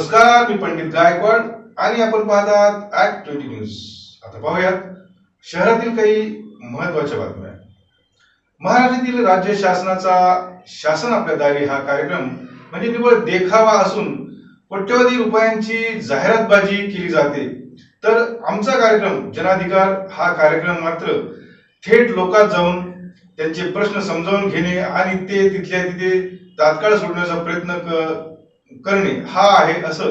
नमस्कार, मी पंडित गायकवाड आणि आपण पाहतात ॲक्ट 20 न्यूज। आता पाहूयात शहरातील काही महत्त्वाच्या बातम्या। महाराष्ट्रातील राज्य शासनाचा शासन आपल्या दारी हा कार्यक्रम म्हणजे केवळ देखावा असून कोट्यवधी रुपयांची जाहिरातबाजी केली जाते, तर आमचा कार्यक्रम जनाधिकार हा कार्यक्रम मात्र थेट लोकात जाऊन त्यांचे प्रश्न समजावून घेणे आणि ते तिथल्या तिथे तात्काळ सोडण्याचा प्रयत्न करणे हा आहे, असं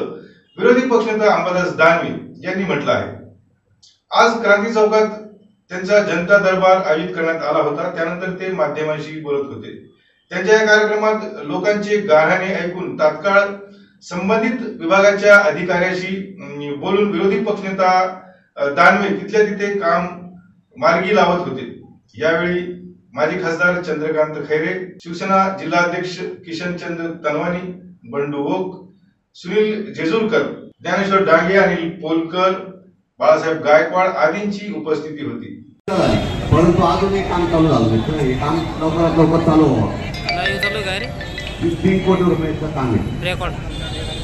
विरोधी पक्षनेता अंबादास दानवे यांनी म्हटलं आहे। आज क्रांती चौकात त्यांचा जनता दरबार आयोजित करण्यात आला होता, त्यानंतर ते माध्यमांशी बोलत होते। त्यांच्या या कार्यक्रमात लोकांचे गाऱ्हाणे ऐकून तात्काळ संबंधित विभागाच्या अधिकाऱ्याशी बोलून विरोधी पक्षनेता दानवे तिथल्या तिथे काम मार्गी लावत होते। यावेळी माजी खासदार चंद्रकांत खैरे, शिवसेना जिल्हाध्यक्ष किशनचंद्र तनवानी, बंडू ओक, सुनील जेजुरकर, ज्ञानेश्वर डांगे, अनिल पोलकर, बाळासाहेब गायकवाड आदींची उपस्थिती होती। परंतु अजून एक काम चालू झालं, हे काम लवकरात लवकर चालू व्हावं। चालू काय रे? 3 कोटी रुपयाचं काम आहे। रेकॉर्ड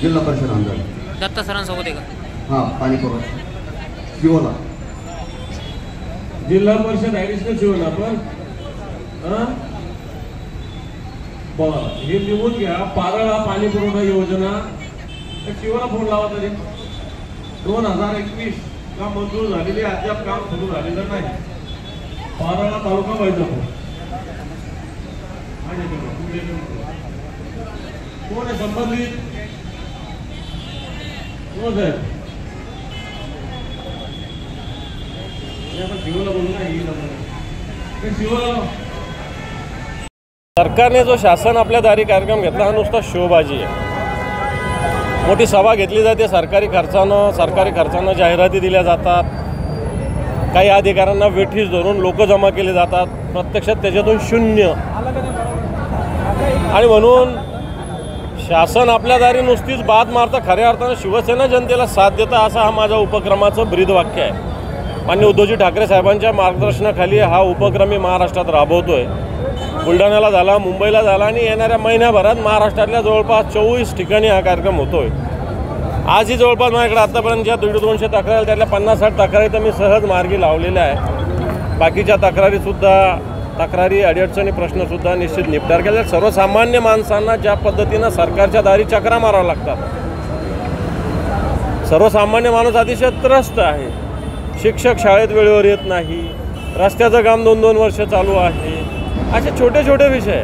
जिल्हा परिषद अंतर्गत दत्ता सरांसोबत आहे का? हा, पाणी पुरवठा शिवला जिल्हा परिषद ऍडिशनल शिवला पण हे लिहून घ्या। पारळा पाणी पुरवठा योजना शिवाला फोन लावा तरी 2021 का मंजूर झालेली, अद्याप काम सुरू झालेलं नाही। पारळा तालुका वैजापूर कोण आहे संबंधित? कोण आहे? शिवला बोलू ना, शिवला सरकारने जो शासन आपल्या दारी कार्यक्रम घेतला हा नुसता शोबाजी आहे। मोठी सभा घेतली जाते सरकारी खर्चानं जाहिराती दिल्या जातात, काही अधिकाऱ्यांना वेठीस धरून लोक जमा केले जातात, प्रत्यक्षात त्याच्यातून शून्य। आणि म्हणून शासन आपल्या दारी नुसतीच बाद मारता, खऱ्या अर्थानं शिवसेना जनतेला साथ देता, असा हा माझ्या उपक्रमाचं ब्रीदवाक्य आहे। माननीय उद्धवजी ठाकरे साहेबांच्या मार्गदर्शनाखाली हा उपक्रम मी महाराष्ट्रात राबवतोय। बुलढाण्याला झाला, मुंबईला झाला आणि येणाऱ्या महिन्याभरात महाराष्ट्रातल्या जवळपास 24 ठिकाणी हा कार्यक्रम होतोय। आजही जवळपास माझ्याकडे आतापर्यंत ज्या 150-200 तक्रारी त्यातल्या 50-60 तक्रारी तर मी सहज मार्गी लावलेल्या आहे। बाकीच्या तक्रारी अडीअडचणी प्रश्नसुद्धा निश्चित निपटार केले। सर्वसामान्य माणसांना ज्या पद्धतीनं सरकारच्या दारी चक्रा माराव्या लागतात, सर्वसामान्य माणूस अतिशय त्रस्त आहे। शिक्षक शाळेत वेळेवर येत नाही, रस्त्याचं काम 2-2 वर्ष चालू आहे, असे छोटे छोटे विषय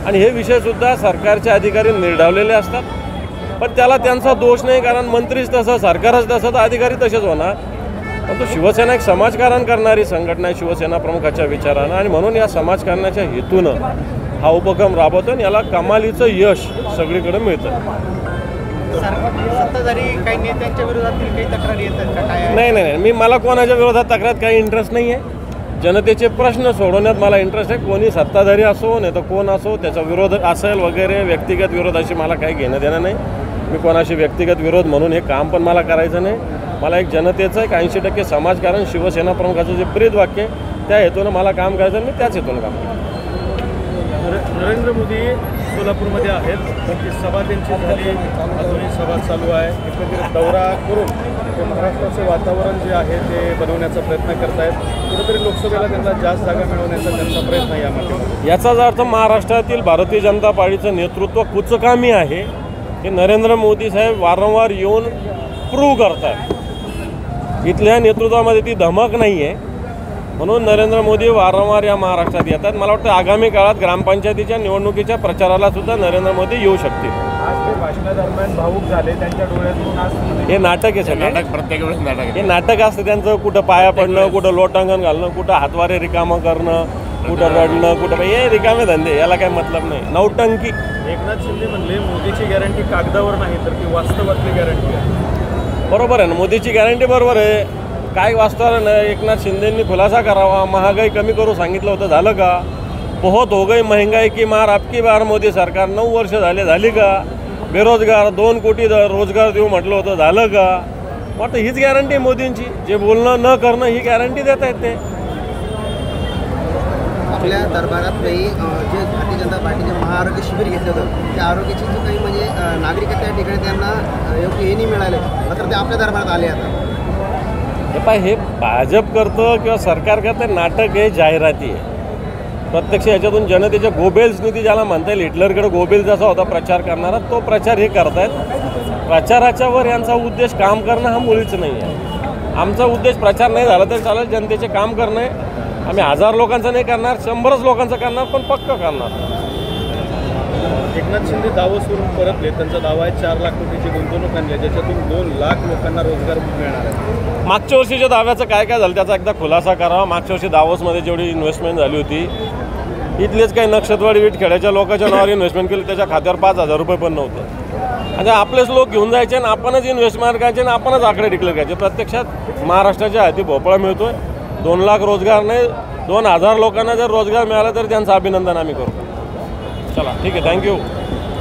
आणि हे विषयसुद्धा सरकारचे अधिकारी निर्डावलेले असतात। पण त्याला त्यांचा दोष नाही, कारण मंत्रीच तसं, सरकारच तसं, तर अधिकारी तसेच होणार। पण तो शिवसेना एक समाजकारण करणारी संघटना आहे शिवसेना प्रमुखाच्या विचारानं, आणि म्हणून या समाजकारणाच्या हेतूनं हा उपक्रम राबवतो आणि याला कमालीचं यश सगळीकडे मिळतं। सत्ताधारी काही नेत्यांच्या विरोधातील काही तक्रारी येतात का? काय नाही, मला कोणाच्या विरोधात तक्रार काही इंटरेस्ट नाही आहे। जनतेचे प्रश्न सोडवण्यात मला इंटरेस्ट आहे। कोणी सत्ताधारी असो नाही तर कोण असो, त्याचा विरोध असेल वगैरे, व्यक्तिगत विरोधाशी मला काही घेणं देणं नाही। मी कोणाशी व्यक्तिगत विरोध म्हणून हे काम पण मला करायचं नाही। मला एक जनतेचं एक 80% समाजकारण शिवसेना प्रमुखाचं जे ब्रीदवाक्य आहे त्या हेतूनं मला काम करायचं, मी त्याच हेतून काम करतो। नरेंद्र मोदी सोलापूरमध्ये आहेत, त्यांची सभा त्यांची झाली, अजूनही सभा चालू आहे। एकंदरीत दौरा करून ते महाराष्ट्राचं वातावरण जे आहे ते बनवण्याचा प्रयत्न करत आहेत। कुठेतरी लोकसभेला त्यांना जास्त जागा मिळवण्याचा त्यांचा प्रयत्न आहे यामध्ये। याचाच अर्थ महाराष्ट्रातील भारतीय जनता पार्टीचं नेतृत्व कुचकामी आहे, हे नरेंद्र मोदी साहेब वारंवार येऊन प्रूव्ह करतात। इथल्या नेतृत्वामध्ये ती धमक नाही आहे, म्हणून नरेंद्र मोदी वारंवार या महाराष्ट्रात येतात। मला वाटतं आगामी काळात ग्रामपंचायतीच्या निवडणुकीच्या प्रचाराला सुद्धा नरेंद्र मोदी येऊ शकतील। आज ते भाषणादरम्यान भावूक झाले, त्यांच्या डोळ्यातून हे नाटक आहे सगळं, प्रत्येक वेळेस नाटक हे नाटक असतं त्यांचं। कुठं पाया पडणं, कुठं लोटांगण घालणं, कुठं हातवारे रिकामं करणं, कुठं रडणं, कुठं हे रिकामे धंदे, याला काही मतलब नाही, नौटंकी। एकनाथ शिंदे म्हणले मोदीची गॅरंटी कागदावर नाही तर ती वास्तवातली गॅरंटी आहे। बरोबर आहे ना, मोदीची गॅरंटी बरोबर आहे। काय वास्तवाला नाही, एकनाथ शिंदेंनी खुलासा करावा, महागाई कमी करू सांगितलं होतं, झालं का? बहुत हो गई महंगाई की मार आपकी बार मोदी सरकार, 9 वर्ष झाली का? बेरोजगार 2 कोटी रोजगार देऊ म्हटलं होतं, झालं का? वाटतं हीच गॅरंटी मोदींची, जे बोलणं न करणं ही गॅरंटी देत आहेत ते। आपल्या दरबारात काही जे भारतीय जनता पार्टीने महाआरोग्य शिबिर घेतलं होतं त्या आरोग्याची जी काही म्हणजे नागरिक आहेत त्या ठिकाणी त्यांना योग्य हे नाही मिळाले, मात्र ते आपल्या दरबारात आले आता. हे भाजप करतं किंवा सरकार करतं नाटक आहे, जाहिराती आहे. प्रत्यक्ष याच्यातून जनतेच्या गोबेल्स नीती ज्याला म्हणता येईल, हिटलरकडे गोबेल्स जसा होता प्रचार करणारा, तो प्रचार हे करतायत. प्रचाराच्या वर यांचा उद्देश काम करणं हा मुळीच नाही आहे. आमचा उद्देश प्रचार नाही झाला तरी चालेल, जनतेचे काम करणं आहे. आम्ही 1000 लोकांचं नाही करणार, 100च लोकांचं करणार, पण पक्क करणार. एकनाथ शिंदे दावोसवरून परतले, त्यांचा दावा आहे 4 लाख कोटीची गुंतवणूक आणली आहे, ज्याच्यातून 2 लाख लोकांना रोजगार मिळणार आहे. मागच्या वर्षीच्या दाव्याचं काय झालं त्याचा एकदा खुलासा करावा. मागच्या वर्षी दावोसमध्ये जेवढी इन्व्हेस्टमेंट झाली होती, इथलेच काही नक्षत्रवाडी विटखेड्याच्या लोकांच्या नावावर इन्व्हेस्टमेंट केली, त्याच्या खात्यावर 5000 रुपये पण नव्हते. आणि आपलेच लोक घेऊन जायचे आणि आपणच इन्व्हेस्टमेंट करायचे आणि आपणच आकडे डिक्लेअर करायचे. प्रत्यक्षात महाराष्ट्राच्या हाती भोपळा मिळतोय. 2 लाख रोजगार नाही, 2000 लोकांना जर रोजगार मिळाला तर त्यांचं अभिनंदन आम्ही करतो. चला ठीक आहे, थँक्यू.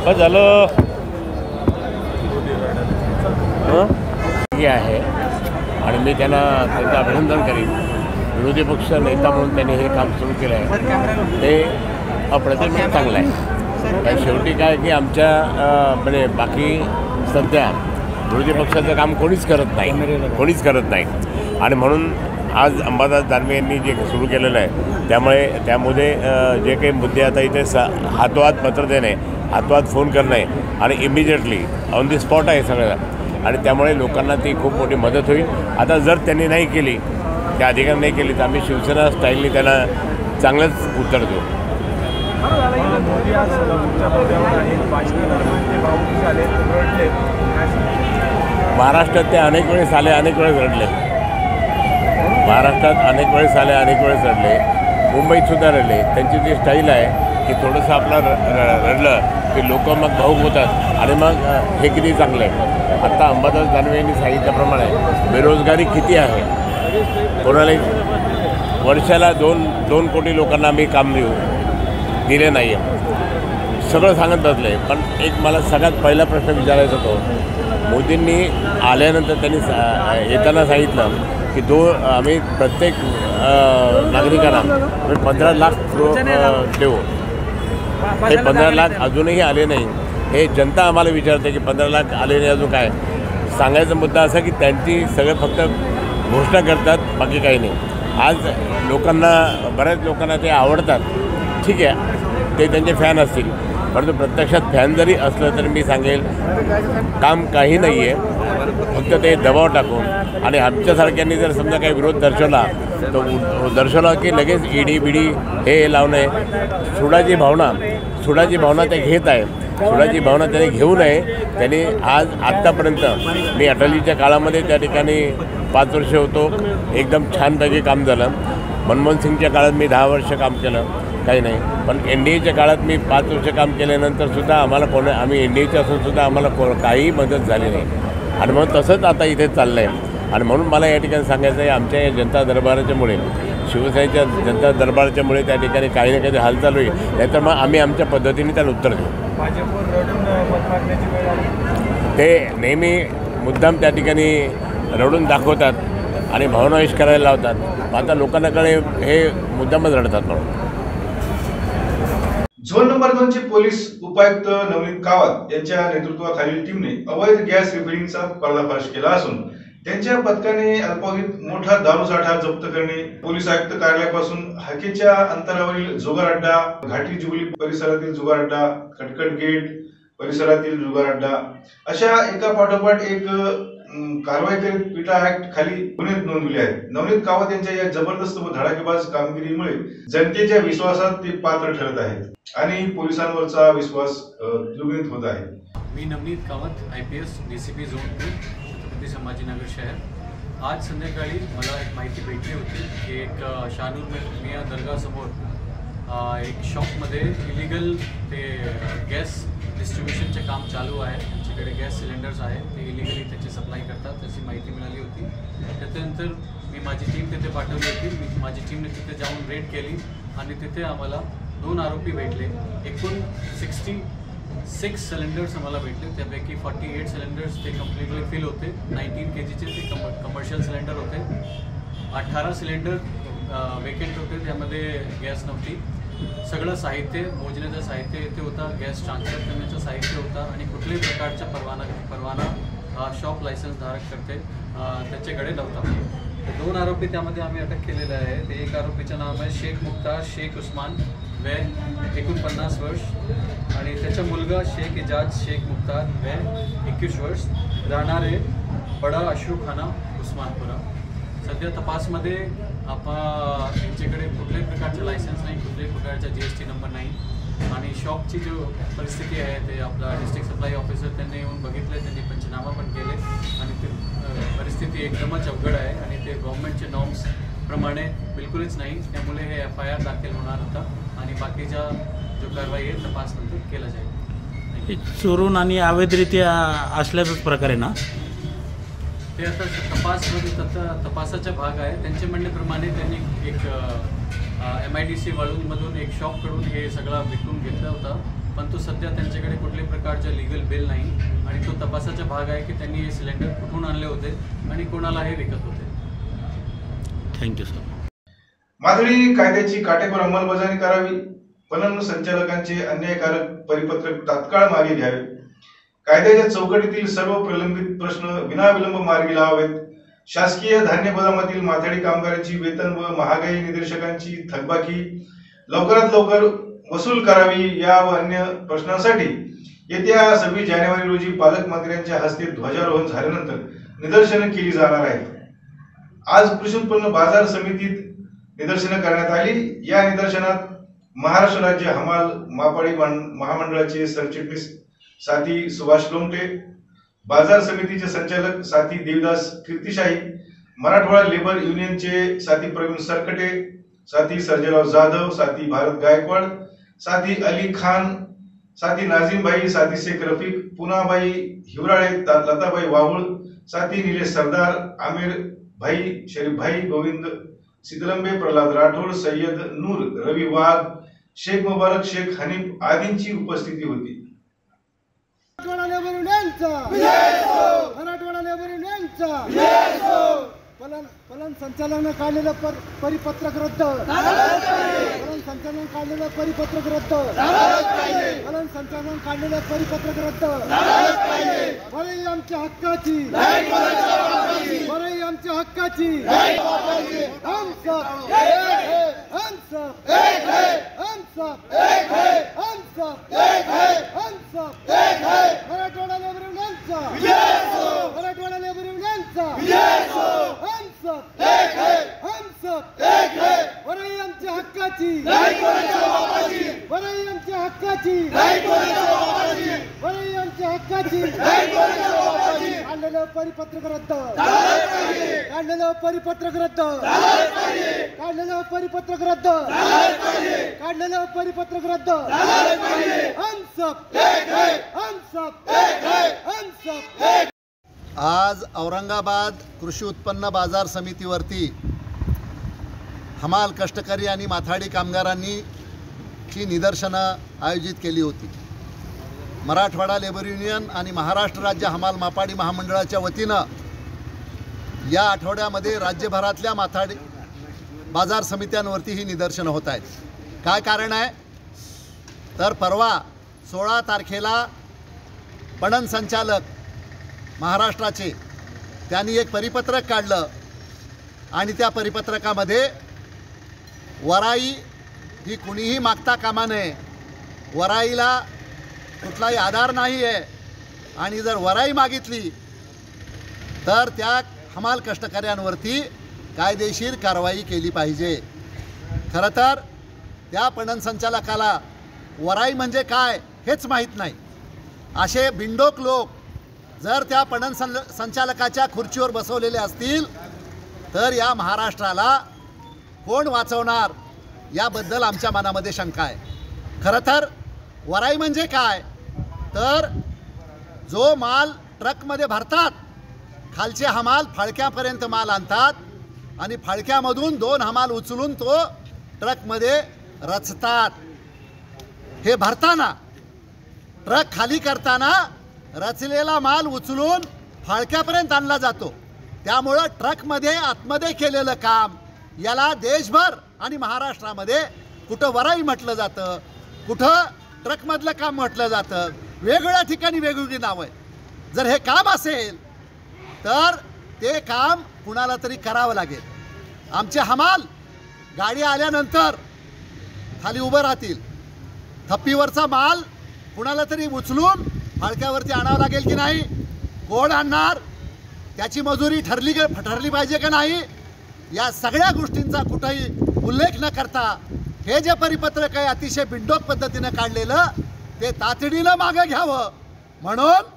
बस झालं आहे आणि मी त्यांना त्यांचं अभिनंदन करीन. विरोधी पक्ष नेता म्हणून त्यांनी हे काम सुरू केलं आहे, ते अप्रतिम चांगलं आहे. कारण शेवटी काय की आमच्या म्हणजे बाकी सध्या विरोधी पक्षाचं काम कोणीच करत नाही आणि म्हणून आज अंबादास दानवे यांनी जे सुरू केलेलं आहे त्यामध्ये जे काही मुद्दे आता इथे हातोहात पत्र देणे, हातोहात फोन करणे आणि इमिजिएटली ऑन दी स्पॉट आहे सगळं, आणि त्यामुळे लोकांना ती खूप मोठी मदत होईल. आता जर त्यांनी नाही केली, त्या अधिकाऱ्यांनी नाही केली, तर आम्ही शिवसेना स्टाईलनी त्यांना चांगलंच उत्तर देऊ. महाराष्ट्रात ते अनेक वेळेस आले, अनेक वेळेस रडले. महाराष्ट्रात अनेक वेळेस आले, अनेक वेळेस रडले. मुंबईतसुद्धा रडले. त्यांची जी स्टाईल आहे की थोडंसं आपलं रडलं की लोक मग भावूक होतात आणि मग हे किती चांगलं आहे. आत्ता अंबादास दानवे यांनी सांगितल्याप्रमाणे बेरोजगारी किती आहे, कोणालाही वर्षाला 2 कोटी लोकांना आम्ही काम दिले नाही आहे, सगळं सांगत बसले. पण एक मला सगळ्यात पहिला प्रश्न विचारायचा होतो, मोदींनी आल्यानंतर त्यांनी येताना सांगितलं की आम्ही प्रत्येक नागरिकांना 15 लाख देऊ. हे 15 लाख अजूनही आले नाही. हे जनता आम्हाला विचारते की 15 लाख आले नाही अजून काय. सांगायचा मुद्दा असा की त्यांची सगळे फक्त घोषणा करतात, बाकी काही नाही. आज बऱ्याच लोकांना ते आवडतात, ठीक आहे, ते त्यांचे फॅन असतील, परंतु प्रत्यक्षात फॅन जरी असलं तरी मी सांगेल काम काही नाही आहे. फक्त ते दबाव टाकून आणि आमच्यासारख्यांनी जर समजा काही विरोध दर्शवला की लगेच ईडी बिडी हे लावणे. सुडाची भावना ते घेत आहे. सुडाची भावना त्याने घेऊ नये. त्यांनी आत्तापर्यंत मी अटलीच्या काळामध्ये त्या ठिकाणी 5 वर्ष होतो, एकदम छानपैकी काम झालं. मनमोहन सिंगच्या काळात मी 10 वर्ष काम केलं, काही नाही. पण NDAच्या काळात मी 5 वर्ष काम केल्यानंतरसुद्धा आम्ही NDAचे असूनसुद्धा आम्हाला काही मदत झाली नाही. आणि म्हणून तसंच आता इथे चाललं आहे. आणि म्हणून मला या ठिकाणी सांगायचं आहे, आमच्या या जनता दरबाराच्यामुळे, शिवसेनेच्या जनता दरबाराच्यामुळे त्या ठिकाणी काही ना काही हालचाल होईल, नाहीतर मग आम्ही आमच्या पद्धतीने त्याला उत्तर देऊ. ते नेहमी मुद्दाम त्या ठिकाणी रडून दाखवतात आणि भावनाविष करायला लावतात. आता लोकांकडे हे मुद्दामच रडतात. म्हणून झोन नंबर 2 चे पोलीस उपायुक्त नवनीत कावत यांच्या नेतृत्वाखालील टीमने अवैध गॅस रिफिलिंगचा पर्दाफाश केला असून त्यांच्या पथकाने अल्पावधीत मोठा दारूसाठा जप्त करणे, पोलीस आयुक्त कार्यालयापासून हाकेच्या अंतरावरील जुगार अड्डा, घाटी जुबली परिसरातील जुगार अड्डा, कटकट गेट परिसरातील जुगार अड्डा अशा एका पाठोपाठ एक कारवाई करीत पिटा ऍक्ट खाली गुन्हे नोंदवले आहेत. नवनीत कावत यांच्या या जबरदस्त व धडाकेबाज कामगिरीमुळे जनतेच्या विश्वासात ते पात्र ठरत आहेत आणि पोलिसांवरचा विश्वास द्विगुणित होत आहे. मी Navneet Kawat IPS DCP zone 2 Chhatrapati Sambhajinagar शहर. आज संध्याकाळी मला एक माहिती भेटली होती की एक शाहनूर मियाँ दर्गासमोर एक शॉपमध्ये इलिगल ते गॅस डिस्ट्रीब्युशनचे काम चालू आहे. त्यांच्याकडे गॅस सिलेंडर्स आहेत, ते इलिगली त्याची सप्लाय करतात अशी माहिती मिळाली होती. त्याच्यानंतर मी माझी टीम तिथे पाठवली होती. माझी टीमने तिथे जाऊन रेड केली आणि तिथे आम्हाला 2 आरोपी भेटले. एकूण 66 सिलेंडर्स आम्हाला भेटले. त्यापैकी 48 सिलेंडर्स ते कम्प्लिटली फिल होते. 19 kgचे ते कमर्शियल सिलेंडर होते. 18 सिलेंडर वेकेंट होते त्यामध्ये गॅस नव्हती. सगळं साहित्य, मोजण्याचं साहित्य इथे होतं, गॅस ट्रान्सफर करण्याचं साहित्य होतं आणि कुठल्याही प्रकारचा परवाना शॉप लायसन्स धारक करते त्याच्याकडे नव्हता. 2 आरोपी त्यामध्ये आम्ही अटक केलेले आहेत. एक आरोपीचं नाव आहे शेख मुख्तार शेख उस्मान, वय 49 वर्ष, आणि त्याचा मुलगा शेख इजाज शेख मुख्तार, वय 21 वर्ष, राहणारे बडा अशरूखाना उस्मानपुरा. सध्या तपासमध्ये यांच्याकडे कुठल्याही प्रकारचं लायसन्स नाही, कुठल्याही प्रकारचा GST नंबर नाही आणि शॉपची जो परिस्थिती आहे ते आपला डिस्ट्रिक्ट सप्लाय ऑफिसर त्यांनी येऊन बघितले, त्यांनी पंचनामा पण केले आणि ते परिस्थिती एकदमच अवघड आहे आणि ते गव्हर्नमेंटचे नॉर्म्स प्रमाणे बिलकुलच नाही. त्यामुळे हे FIR दाखल होणार होता आणि बाकीचा जो कारवाई आहे तपासनंतर केला जाईल. चोरून आणि अवैधरित्या असल्याचाच प्रकार आहे ना ते? आता तपासाचा भाग आहे. त्यांच्या म्हणण्याप्रमाणे त्यांनी एक MIDC वाळूंमधून एक शॉपकडून हे सगळा विकून घेतला होता, पण तो सध्या त्यांच्याकडे कुठल्याही प्रकारचा लिगल बिल नाही आणि तो तपासाचा भाग आहे की त्यांनी हे सिलेंडर कुठून आणले होते आणि कोणाला हे विकत होते. Thank you sir. माथळी कायद्याची काटेकोर अंमलबजावणी करावी, पणन संचालकांचे अन्यायकारक परिपत्रक तात्काळ मागे घ्यावे, कायद्याच्या चौकटीतील सर्व प्रलंबित प्रश्न विनाविलंब मार्गी लावावेत, शासकीय धान्य गोदामातील माथाडी कामगारांची वेतन व महागाई निर्देशकांची थकबाकी लवकरात लवकर वसूल करावी या व अन्य प्रश्नांसाठी येत्या 26 जानेवारी रोजी पालकमंत्र्यांच्या हस्ते ध्वजारोहण झाल्यानंतर निदर्शनं केली जाणार आहेत. आज कृषी उत्पन्न बाजार समितीत निदर्शनं करण्यात आली. या निदर्शनात महाराष्ट्र राज्य हमाल मापाडी महामंडळाचे सरचिटणीस साथी सुभाष लोमटे, बाजार समितीचे संचालक साथी देवदास कीर्तिशाही, मराठवाडा लेबर युनियनचे साथी प्रवीण सरकटे, साथी सर्जेराव जाधव, साथी भारत गायकवाड, साथी अली खान, साथी नाझीम भाई, साथी शेख रफीक, पुनाबाई हिवराळे, लताबाई वाहुळ, साथी निलेश सरदार, आमिर भाई, शरीफ भाई, गोविंद सिद्धलंबे, प्रल्हाद राठोड, सय्यद नूर, रवी वाघ, शेख मुबारक, शेख हनीफ आदींची उपस्थिती होती. मराठवाडा लेबर युनियनचा पलन संचालनानं काढलेलं परिपत्रक रद्द, पलन संचालन काढलेलं परिपत्रक रद्द, पलन संचालन काढलेलं परिपत्रक रद्द, बरं आमच्या हक्काची, बरं आमच्या हक्काची, हम सब हम सब हम सब हम सब हम सब मराठवाडा लेबर युनियनचा, मराठवाडा लेबर युनियनचा हम सब हम सब बरं आमच्या हक्काची, बरं आमच्या हक्काची, बरं आमच्या हक्काची, काढलेलं परिपत्रक रद्द, काढलेलं परिपत्रक रद्द, काढलेलं परिपत्रक रद्द, काढलेलं परिपत्रक रद्द, हम सब हम सब हम सब. आज औरंगाबाद कृषी उत्पन्न बाजार समितीवरती हमाल कष्टकरी आणि माथाडी कामगारांनी ची निदर्शनं आयोजित केली होती. मराठवाडा लेबर युनियन आणि महाराष्ट्र राज्य हमाल मापाडी महामंडळाच्या वतीनं या आठवड्यामध्ये राज्यभरातल्या माथाडी बाजार समित्यांवरती ही निदर्शनं होत आहेत. काय कारण आहे तर परवा 16 तारखेला पणन संचालक महाराष्ट्राचे त्यांनी एक परिपत्रक काढलं आणि त्या परिपत्रकामध्ये वराई ही कुणीही मागता कामा नये, वराईला कुठलाही आधार नाही आहे आणि जर वराई मागितली तर त्या हमाल कष्टकऱ्यांवरती कायदेशीर कारवाई केली पाहिजे. खरं तर त्या पणन संचालकाला वराई म्हणजे काय हेच माहीत नाही. असे बिंडोक लोक जर त्या पणन संचालकाच्या खुर्चीवर बसवलेले असतील तर या महाराष्ट्राला कोण वाचवणार याबद्दल आमच्या मनामध्ये शंका आहे. खरं तर वराई म्हणजे काय तर जो माल ट्रकमध्ये भरतात, खालचे हमाल फाळक्यापर्यंत माल आणतात आणि फाळक्यामधून 2 हमाल उचलून तो ट्रकमध्ये रचतात. हे भरताना ट्रक खाली करताना रचलेला माल उचलून फाळक्यापर्यंत आणला जातो. त्यामुळं ट्रकमध्ये आतमध्ये केलेलं काम याला देशभर आणि महाराष्ट्रामध्ये कुठं वराई म्हटलं जातं, कुठं ट्रकमधलं काम म्हटलं जातं, वेगवेगळ्या ठिकाणी वेगवेगळी नावं आहे. जर हे काम असेल तर ते काम कुणाला तरी करावं लागेल. आमचे हमाल गाडी आल्यानंतर खाली उभं राहतील. थप्पीवरचा माल कुणाला तरी उचलून फाळक्यावरती आणावं लागेल की नाही, कोण आणणार, त्याची मजुरी ठरली पाहिजे का नाही, या सगळ्या गोष्टींचा कुठंही उल्लेख न करता हे जे परिपत्रक आहे अतिशय बिनडोक पद्धतीनं काढलेलं ते तातडीनं मागं घ्यावं. म्हणून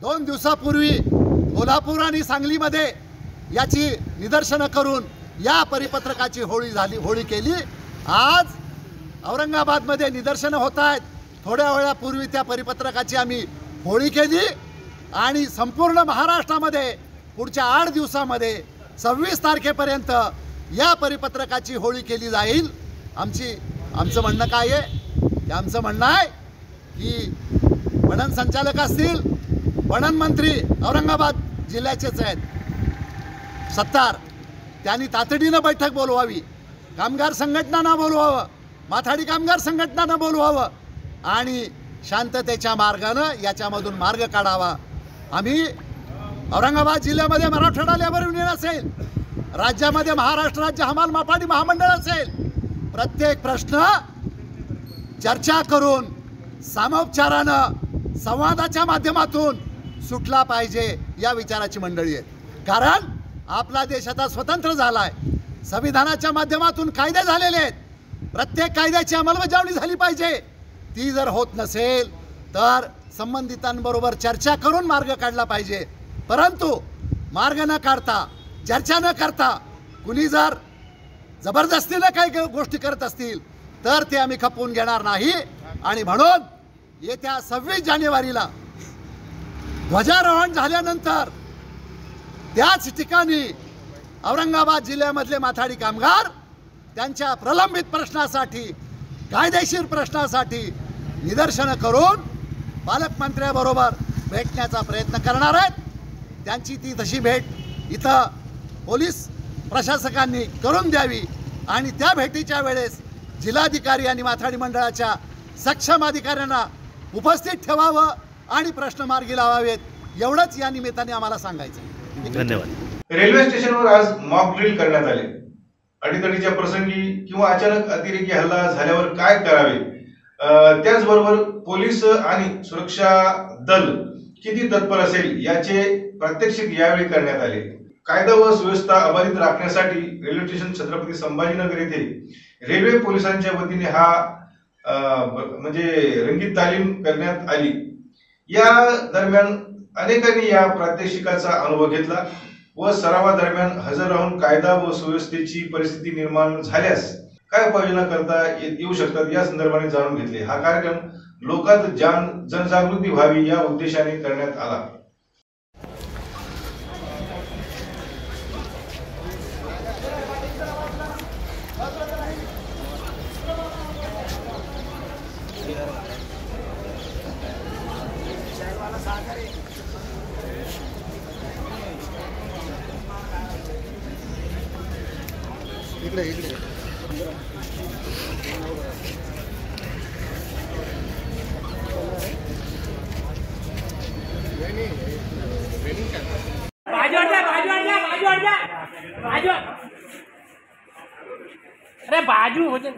2 दिवसापूर्वी कोल्हापूर आणि सांगलीमध्ये याची निदर्शनं करून या परिपत्रकाची होळी केली. आज औरंगाबादमध्ये निदर्शनं होत आहेत. थोड्या वेळापूर्वी त्या परिपत्रकाची आम्ही होळी केली आणि संपूर्ण महाराष्ट्रामध्ये पुढच्या 8 दिवसामध्ये 26 तारखेपर्यंत या परिपत्रकाची होळी केली जाईल. आमचं म्हणणं काय आहे की आमचं म्हणणं आहे की पणन संचालक असतील, पणन मंत्री औरंगाबाद जिल्ह्याचेच आहेत सत्तार, त्यांनी तातडीनं बैठक बोलवावी, कामगार संघटनांना बोलवावं, माथाडी कामगार संघटनांना बोलवावं आणि शांततेच्या मार्गानं याच्यामधून मार्ग काढावा. आम्ही औरंगाबाद जिल्ह्यामध्ये मराठवाडा लेबर युनियन असेल, राज्यामध्ये महाराष्ट्र राज्य हमाल माथाडी महामंडळ असेल, प्रत्येक प्रश्न चर्चा करून सामोपचारानं संवादाच्या माध्यमातून सुटला पाहिजे या विचाराची मंडळी आहे. कारण आपला देश आता स्वतंत्र झाला आहे, संविधानाच्या माध्यमातून कायदे झालेले आहेत, प्रत्येक कायद्याची अंमलबजावणी झाली पाहिजे. ती जर होत नसेल तर संबंधितांबरोबर चर्चा करून मार्ग काढला पाहिजे. परंतु मार्ग न काढता, चर्चा न करता कुणी जर जबरदस्तीनं काही गोष्टी करत असतील तर ते आम्ही खपवून घेणार नाही. आणि म्हणून येत्या 26 जानेवारीला ध्वजारोहण झाल्यानंतर त्याच ठिकाणी औरंगाबाद जिल्ह्यामधले माथाडी कामगार त्यांच्या प्रलंबित प्रश्नासाठी, कायदेशीर प्रश्नासाठी निदर्शनं करून पालकमंत्र्याबरोबर भेटण्याचा प्रयत्न करणार आहेत. त्यांची ती तशी भेट इथं पोलीस प्रशासकांनी करून द्यावी आणि त्या भेटीच्या वेळेस जिल्हाधिकारी आणि माथाडी मंडळाच्या सक्षम अधिकाऱ्यांना उपस्थित ठेवावं आणि प्रश्न मार्गी लावावेत, एवढंच या निमित्ताने आम्हाला सांगायचं. धन्यवाद. रेल्वे स्टेशनवर आज मॉक ड्रिल करण्यात आले. अडीतडीच्या प्रसंगी किंवा अचानक अतिरेकी हल्ला झाल्यावर काय करावे, त्याचबरोबर पोलीस आणि सुरक्षा दल किती तत्पर असेल याचे प्रात्यक्षिक यावेळी करण्यात आले. कायदा व सुव्यवस्था अबाधित राखण्यासाठी रेल्वे स्टेशन छत्रपती संभाजीनगर येथे रेल्वे पोलिसांच्या वतीने हा म्हणजे रंगीत तालीम करण्यात आली. या दरम्यान अनेकांनी या प्रात्यक्षिकाचा अनुभव घेतला व सरावादरम्यान हजर राहून कायदा व सुव्यवस्थेची परिस्थिती निर्माण झाल्यास काय उपाययोजना करता येऊ शकतात या संदर्भाने जाणून घेतले. हा कार्यक्रम लोकात जनजागृती व्हावी या उद्देशाने करण्यात आला. अरे बाजू हो जाए.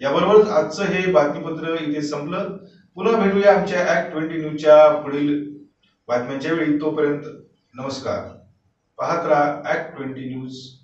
याबरोबरच आजचं हे बातमीपत्र इथे संपलं. पुन्हा भेटूया आमच्या ऍक्ट 20 न्यूजच्या पुढील बातम्यांच्या वेळी. तोपर्यंत नमस्कार. पाहत राहा ऍक्ट 20 न्यूज.